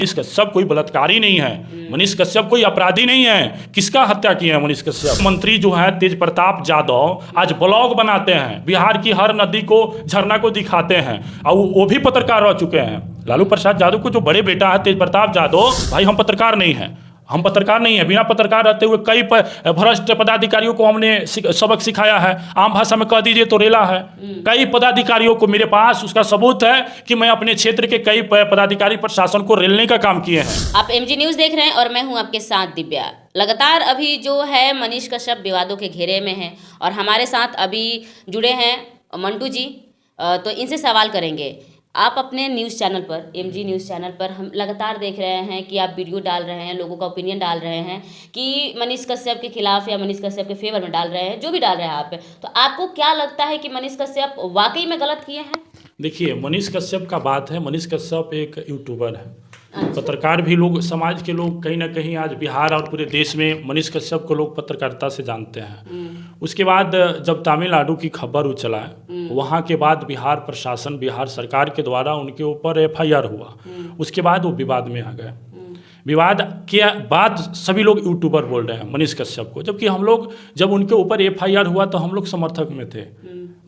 मनीष कश्यप कोई बलात्कारी नहीं है, मनीष कश्यप कोई अपराधी नहीं है। किसका हत्या किया है मनीष कश्यप? मंत्री जो है तेज प्रताप यादव आज ब्लॉग बनाते हैं, बिहार की हर नदी को झरना को दिखाते हैं, और वो भी पत्रकार रह चुके हैं। लालू प्रसाद यादव को जो बड़े बेटा है तेज प्रताप यादव, भाई हम पत्रकार नहीं हैं, हम पत्रकार नहीं है। बिना पत्रकार रहते हुए कई भ्रष्ट पदाधिकारियों को हमने सबक सिखाया है। आम भाषा में कह दीजिए तो रेला है। कई पदाधिकारियों को मेरे पास उसका सबूत है कि मैं अपने क्षेत्र के कई पदाधिकारी प्रशासन को रेलने का काम किए हैं। आप एमजी न्यूज़ देख रहे हैं और मैं हूं आपके साथ दिव्या। लगातार अभी जो है मनीष कश्यप विवादों के घेरे में है और हमारे साथ अभी जुड़े हैं मंटू जी, तो इनसे सवाल करेंगे। आप अपने न्यूज़ चैनल पर, एमजी न्यूज़ चैनल पर हम लगातार देख रहे हैं कि आप वीडियो डाल रहे हैं, लोगों का ओपिनियन डाल रहे हैं कि मनीष कश्यप के खिलाफ या मनीष कश्यप के फेवर में डाल रहे हैं, जो भी डाल रहे हैं आप। तो आपको क्या लगता है कि मनीष कश्यप वाकई में गलत किए हैं? देखिए, मनीष कश्यप का बात है, मनीष कश्यप एक यूट्यूबर है। पत्रकार भी लोग, समाज के लोग कहीं ना कहीं आज बिहार और पूरे देश में मनीष कश्यप को लोग पत्रकारिता से जानते हैं। उसके बाद जब तमिलनाडु की खबर उछला है, वहाँ के बाद बिहार प्रशासन, बिहार सरकार के द्वारा उनके ऊपर FIR हुआ। उसके बाद वो विवाद में आ गए। विवाद के बाद सभी लोग यूट्यूबर बोल रहे हैं मनीष कश्यप को, जबकि हम लोग जब उनके ऊपर FIR हुआ तो हम लोग समर्थक में थे।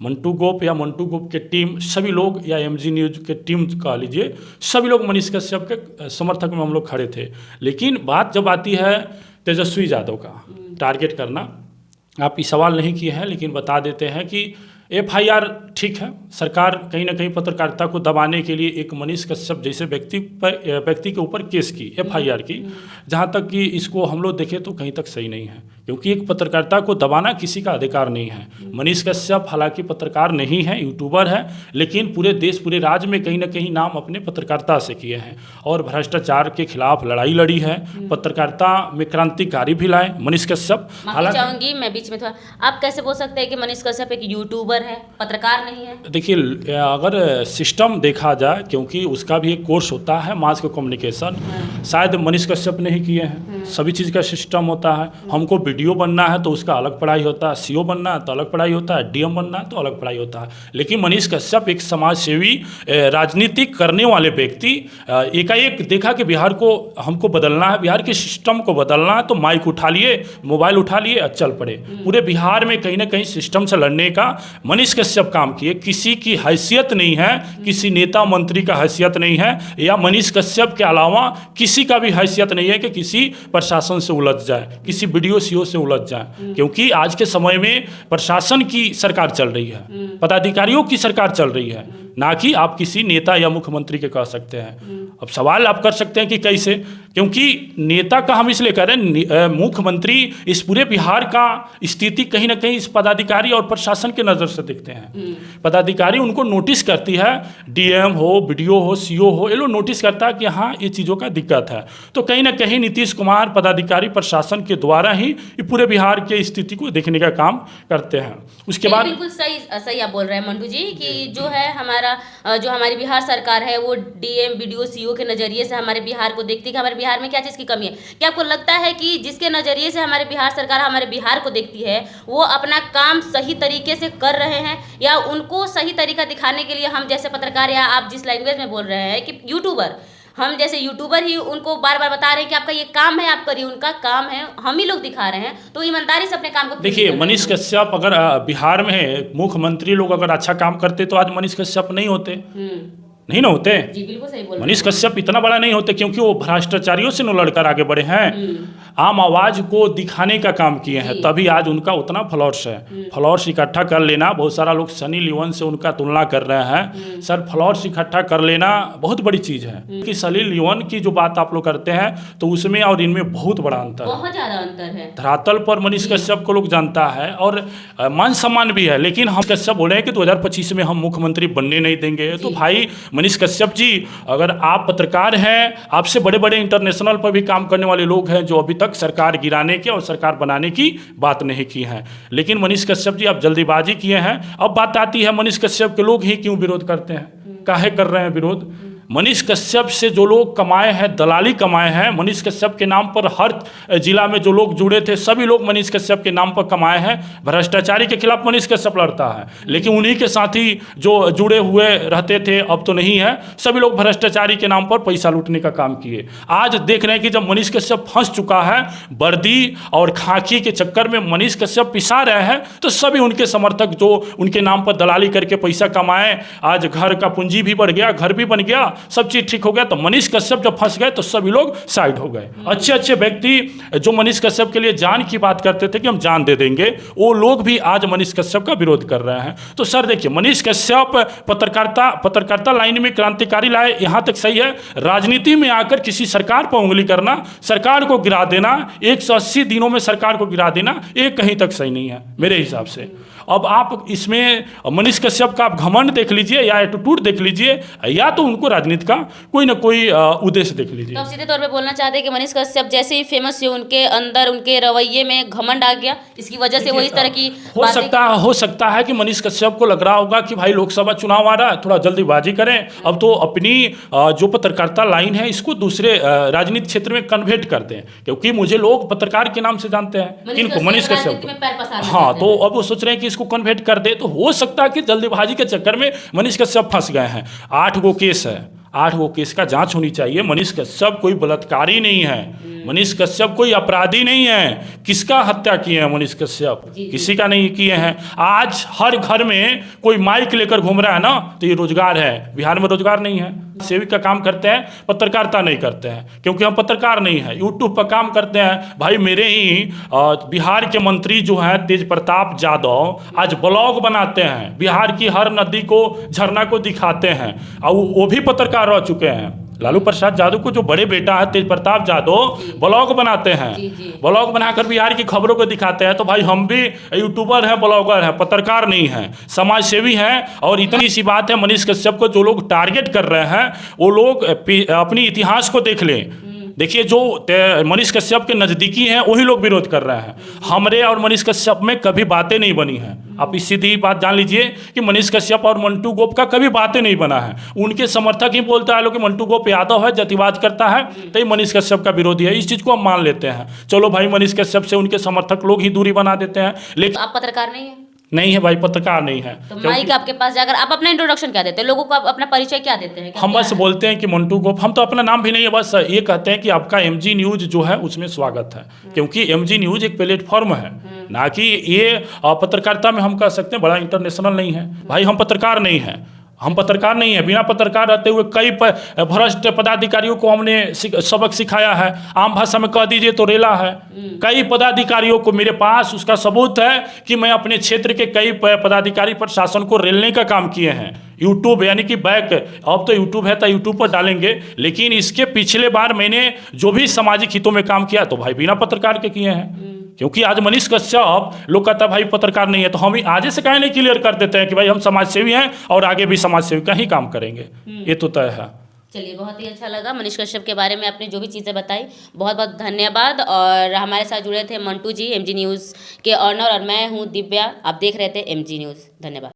मंटू गोप या मंटू गोप के टीम, सभी लोग, या एमजी न्यूज के टीम कह लीजिए, सभी लोग मनीष कश्यप के समर्थक में हम लोग खड़े थे। लेकिन बात जब आती है तेजस्वी यादव का टारगेट करना, आप ये सवाल नहीं किए हैं लेकिन बता देते हैं कि FIR ठीक है, सरकार कहीं ना कहीं पत्रकारिता को दबाने के लिए एक मनीष कश्यप जैसे व्यक्ति के ऊपर केस की, FIR की। जहाँ तक कि इसको हम लोग देखें तो कहीं तक सही नहीं है, क्योंकि एक पत्रकारिता को दबाना किसी का अधिकार नहीं है। मनीष कश्यप हालांकि पत्रकार नहीं है, यूट्यूबर है, लेकिन पूरे देश, पूरे राज्य में कहीं ना कहीं नाम अपने पत्रकारिता से किए हैं और भ्रष्टाचार के खिलाफ लड़ाई लड़ी है। पत्रकारिता में क्रांतिकारी भी लाए मनीष कश्यप। हालांकि चाहूंगी मैं बीच में थोड़ा, आप कैसे बोल सकते हैं कि मनीष कश्यप एक यूट्यूबर है, पत्रकार नहीं है? देखिए, अगर सिस्टम देखा जाए, क्योंकि उसका भी एक कोर्स होता है मास कम्युनिकेशन, शायद मनीष कश्यप ने ही किए हैं। सभी चीज़ का सिस्टम होता है। हमको वीडियो बनना है तो उसका अलग पढ़ाई होता है, CO बनना है तो अलग पढ़ाई होता है, DM बनना है तो अलग पढ़ाई होता है। लेकिन मनीष कश्यप एक समाज सेवी, राजनीति करने वाले व्यक्ति, एकाएक देखा कि बिहार को हमको बदलना है, बिहार के सिस्टम को बदलना है, तो माइक उठा लिए, मोबाइल उठा लिए और चल पड़े। पूरे बिहार में कहीं ना कहीं सिस्टम से लड़ने का मनीष कश्यप काम किए। किसी की हैसियत नहीं है, किसी नेता मंत्री का हैसियत नहीं है, या मनीष कश्यप के अलावा किसी का भी हैसियत नहीं है कि किसी प्रशासन से उलझ जाए, किसी वीडियो CO से उलझ जाए। क्योंकि आज के समय में प्रशासन की सरकार चल रही है, पदाधिकारियों की सरकार चल रही है, ना कि आप किसी नेता या मुख्यमंत्री के कह सकते हैं। अब सवाल आप कर सकते हैं कि कैसे, क्योंकि नेता का हम इसलिए कह रहे हैं, मुख्यमंत्री इस पूरे बिहार का स्थिति कहीं ना कहीं इस पदाधिकारी और प्रशासन के नज़र से देखते हैं। पदाधिकारी उनको नोटिस करती है, DM हो, BDO हो, CO हो, ये लोग नोटिस करता है कि हाँ ये चीज़ों का दिक्कत है। तो कहीं ना कहीं नीतीश कुमार पदाधिकारी प्रशासन के द्वारा ही ये पूरे बिहार के स्थिति को देखने का काम करते हैं। उसके बाद बिल्कुल सही आप बोल रहे हैं मंटू जी कि जो है जो हमारी बिहार सरकार है वो DM, BDO, CO के नज़रिए से हमारे बिहार को देखती है कि हमारे बिहार में क्या चीज़ की कमी है। क्या आपको लगता है कि जिसके नज़रिए से हमारे बिहार सरकार हमारे बिहार को देखती है वो अपना काम सही तरीके से कर रहे हैं, या उनको सही तरीका दिखाने के लिए हम जैसे पत्रकार, या आप जिस लैंग्वेज में बोल रहे हैं कि यूट्यूबर, हम जैसे यूट्यूबर ही उनको बार बार बता रहे हैं कि आपका ये काम है, आप करिए, उनका काम है, हम ही लोग दिखा रहे हैं, तो ईमानदारी से अपने काम को देखिए। मनीष कश्यप अगर बिहार में मुख्यमंत्री लोग अगर अच्छा काम करते तो आज मनीष कश्यप नहीं होते, नहीं ना होते। जी बिल्कुल सही बोल रहे हैं। मनीष कश्यप इतना बड़ा नहीं होते, क्योंकि वो भ्रष्टाचारियों से न लड़कर आगे बढ़े हैं, आम आवाज को दिखाने का काम किए हैं, तभी आज उनका उतना फॉलोअर्स है। फॉलोअर्स इकट्ठा कर लेना, बहुत सारा लोग सनी लियोन से उनका तुलना कर रहे हैं। सर, फॉलोअर्स इकट्ठा कर लेना बहुत बड़ी चीज़ है। कि सनी लियोन की जो बात आप लोग करते हैं तो उसमें और इनमें बहुत बड़ा अंतर है, बहुत ज़्यादा अंतर है। धरातल पर मनीष कश्यप को लोग जानता है और मान सम्मान भी है, लेकिन हम कश्यप बोले हैं कि 2025 में हम मुख्यमंत्री बनने नहीं देंगे। तो भाई मनीष कश्यप जी, अगर आप पत्रकार हैं, आपसे बड़े बड़े इंटरनेशनल पर भी काम करने वाले लोग हैं जो अभी तक सरकार गिराने के और सरकार बनाने की बात नहीं की है, लेकिन मनीष कश्यप जी आप जल्दीबाजी किए हैं। अब बात आती है मनीष कश्यप के लोग ही क्यों विरोध करते हैं, काहे कर रहे हैं विरोध? मनीष कश्यप से जो लोग कमाए हैं, दलाली कमाए हैं, मनीष कश्यप के नाम पर हर जिला में जो लोग जुड़े थे सभी लोग मनीष कश्यप के नाम पर कमाए हैं। भ्रष्टाचारी के खिलाफ मनीष कश्यप लड़ता है, लेकिन उन्हीं के साथी जो जुड़े हुए रहते थे अब तो नहीं है, सभी लोग भ्रष्टाचारी के नाम पर पैसा लूटने का काम किए। आज देख रहे हैं कि जब मनीष कश्यप फंस चुका है, वर्दी और खाकी के चक्कर में मनीष कश्यप पिसा रहे हैं, तो सभी उनके समर्थक जो उनके नाम पर दलाली करके पैसा कमाए, आज घर का पूंजी भी बढ़ गया, घर भी बन गया, सब चीज़ ठीक हो गया, तो मनीष कश्यप जब फंस गए तो सभी लोग साइड हो गए। अच्छे अच्छे व्यक्ति जो मनीष कश्यप के लिए जान की बात करते थे कि हम जान दे देंगे, वो लोग भी आज मनीष कश्यप का विरोध कर रहे हैं। तो सर देखिए, मनीष कश्यप पत्रकारिता लाइन में क्रांतिकारी लाए, यहाँ तक सही है। राजनीति में आकर किसी सरकार पर उंगली करना, सरकार को गिरा देना, 180 दिनों में सरकार को गिरा देना, ये कहीं तक सही नहीं है मेरे हिसाब से। अब आप इसमें मनीष कश्यप का आप घमंड देख लीजिए या एटीट्यूड देख लीजिए, या तो उनको राजनीति का कोई ना कोई उद्देश्य देख लीजिए। तो आप सीधे तौर पे बोलना चाहते हैं कि मनीष कश्यप जैसे ही फेमस हुए, उनके अंदर उनके रवैये में घमंड आ गया, इसकी वजह से वो इस तरह की हो सकता है कि मनीष कश्यप को लग रहा होगा कि भाई लोकसभा चुनाव आ रहा है, थोड़ा जल्दीबाजी करें, अब तो अपनी जो पत्रकारिता लाइन है इसको दूसरे राजनीतिक क्षेत्र में कन्वर्ट कर दें, क्योंकि मुझे लोग पत्रकार के नाम से जानते हैं। किनको? मनीष कश्यप। हाँ, तो अब वो सोच रहे हैं कि इसको कन्वर्ट कर दे, तो हो सकता है कि जल्दीबाजी के चक्कर में मनीष कश्यप फंस गए हैं। 8 गो केस है, 8 गो केस का जांच होनी चाहिए। मनीष कश्यप कोई बलात्कारी नहीं है, मनीष कश्यप कोई अपराधी नहीं है। किसका हत्या किए हैं मनीष कश्यप? किसी का नहीं किए हैं। आज हर घर में कोई माइक लेकर घूम रहा है ना, तो ये रोजगार है। बिहार में रोजगार नहीं है। सेविक का काम करते हैं, पत्रकारिता नहीं करते हैं, क्योंकि हम पत्रकार नहीं हैं। यूट्यूब पर काम करते हैं। भाई मेरे ही बिहार के मंत्री जो हैं तेज प्रताप यादव, आज ब्लॉग बनाते हैं, बिहार की हर नदी को, झरना को दिखाते हैं, और वो भी पत्रकार रह चुके हैं। लालू प्रसाद यादव को जो बड़े बेटा है तेज प्रताप यादव, ब्लॉग बनाते हैं, ब्लॉग बनाकर बिहार की खबरों को दिखाते हैं। तो भाई हम भी यूट्यूबर हैं, ब्लॉगर हैं, पत्रकार नहीं हैं, समाज सेवी हैं। और इतनी सी बात है, मनीष कश्यप को जो लोग टारगेट कर रहे हैं वो लोग अपनी इतिहास को देख लें। देखिए, जो मनीष कश्यप के नज़दीकी हैं वही लोग विरोध कर रहे हैं। हमरे और मनीष कश्यप में कभी बातें नहीं बनी हैं। आप इस सीधी बात जान लीजिए कि मनीष कश्यप और मंटू गोप का कभी बातें नहीं बना है। उनके समर्थक ही बोलता है लोग कि मंटू गोप यादव है, जातिवाद करता है, तो ये मनीष कश्यप का विरोधी है। इस चीज़ को हम मान लेते हैं। चलो भाई, मनीष कश्यप से उनके समर्थक लोग ही दूरी बना देते हैं, लेकिन आप पत्रकार नहीं है? नहीं है भाई, पत्रकार नहीं है। तो माइक आपके पास जाकर आप अपना इंट्रोडक्शन क्या देते हैं लोगों को? आप अपना परिचय क्या देते हैं? हम बस बोलते हैं कि मंटू गोप, हम तो अपना नाम भी नहीं है, बस ये कहते हैं कि आपका MG न्यूज़ जो है उसमें स्वागत है, क्योंकि MG न्यूज़ एक प्लेटफॉर्म है, ना कि ये पत्रकारिता में हम कह सकते हैं बड़ा इंटरनेशनल नहीं है। भाई हम पत्रकार नहीं हैं, हम पत्रकार नहीं है। बिना पत्रकार रहते हुए कई भ्रष्ट पदाधिकारियों को हमने सबक सिखाया है। आम भाषा में कह दीजिए तो रेला है। कई पदाधिकारियों को मेरे पास उसका सबूत है कि मैं अपने क्षेत्र के कई पदाधिकारी प्रशासन को रेलने का काम किए हैं। यूट्यूब यानी कि बैक, अब तो यूट्यूब है तो यूट्यूब पर डालेंगे, लेकिन इसके पिछले बार मैंने जो भी सामाजिक हितों में काम किया तो भाई बिना पत्रकार के किए हैं। क्योंकि आज मनीष कश्यप लोग कहता भाई पत्रकार नहीं है, तो हम ही आगे से काहे नहीं क्लियर कर देते हैं कि भाई हम समाज सेवी हैं और आगे भी समाज सेवी का ही काम करेंगे। ये तो तय है। चलिए, बहुत ही अच्छा लगा मनीष कश्यप के बारे में आपने जो भी चीज़ें बताई, बहुत बहुत धन्यवाद। और हमारे साथ जुड़े थे मंटू जी, MG न्यूज़ के ऑनर, और मैं हूँ दिव्या। आप देख रहे थे MG न्यूज़। धन्यवाद।